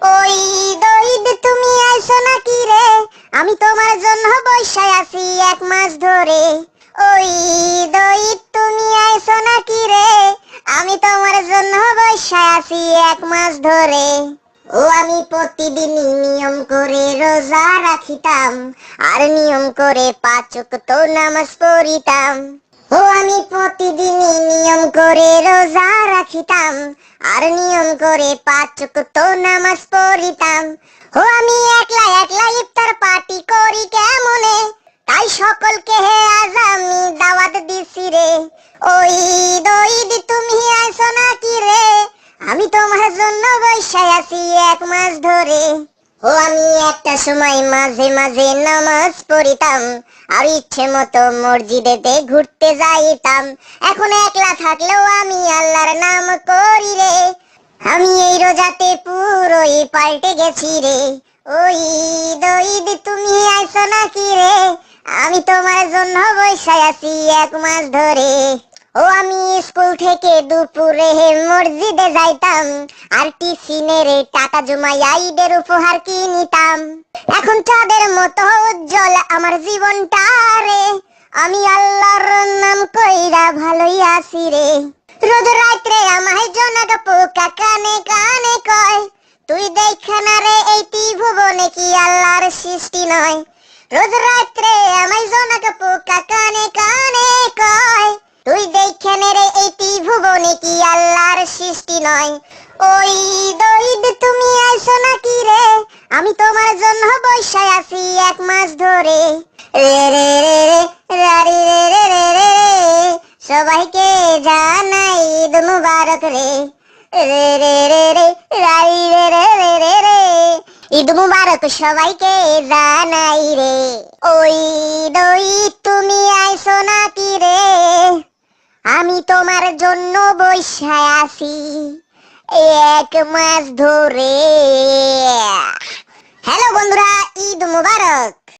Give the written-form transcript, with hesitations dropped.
ওই দইদ তুমি আইছো নাকি রে? আমি তোমার জন্য বইসায় আছি 1 মাস ধরে। ওই দইদ তুমি আইছো নাকি রে? আমি তোমার জন্য বইসায় আছি 1 মাস ধরে। ও আমি প্রতিদিনই নিয়ম করে রোজা রাখিতাম, আর নিয়ম করে 5 ওয়াক্ত নামাজ পড়িতাম। ও আমি প্রতিদিনই নিয়ম করে রোজা রাখিতাম, আর নিয়ম করে 5 ওয়াক্ত নামাজ পড়িতাম। ও আমি একলা একলা ইফতার পার্টি করি কেমনে, তাই সকলকে হে আজ আমি দাওয়াত দিছি রে। ওই দইদ তুমি আইছো নাকি রে? আমি তোমার জন্য বইসায় আছি 1 মাস ধরে। ও আমি একটা সময় মাঝে মাঝে নামাজ পড়িতাম, আর ইচ্ছে মতো মসজিদেতে ঘুরতে যাইতাম। এখন একলা থাকলেও আমি আল্লাহর নাম করি রে। আমি এই রোজাতে পুরোই পাল্টে গেছি রে। ওই দইদ তুমি আইছো নাকি রে? আমি তোমার জন্য বইসায় আছি 1 মাস ধরে। ও আমি স্কুল থেকে দুপুরে মসজিদে যাইতাম, আর টিফিনের টাকা জমাইয়া ঈদের উপহার কিনিতাম। এখন চাঁদের মতো উজ্জ্বল আমার জীবনটা রে। আমি আল্লাহর নাম কইরা ভালোই আছি রে। রোজ রাত্রে আমায় জোনাক পোকা কানে কানে কয়, তুই দেখা না রে এই ত্রিভুবনে কি আল্লাহর সৃষ্টি নয়। রোজ রাত্রে আমায় জোনাক পোকা কানে কানে কয়, তুই দেখা না রে এই ত্রিভুবনে কি আল্লাহর সৃষ্টি নয়। ওই দইদ তুমি আইছো নাকি রে? আমি তোমার জন্য বইসায় আছি 1 মাস ধরে। রে রে রে রে রারি রে রে রে রে, সবাইকে জানাই ঈদ মুবারক রে। রে রে রে রে রারি রে রে রে রে রে, ঈদ মুবারক সবাইকে জানাই রে। ওই দইদ তুমি আইছো নাকি রে? আমি তোমার জন্য বইসায় আছি 1 মাস ধরে। হ্যালো বন্ধুরা, ঈদ মুবারক।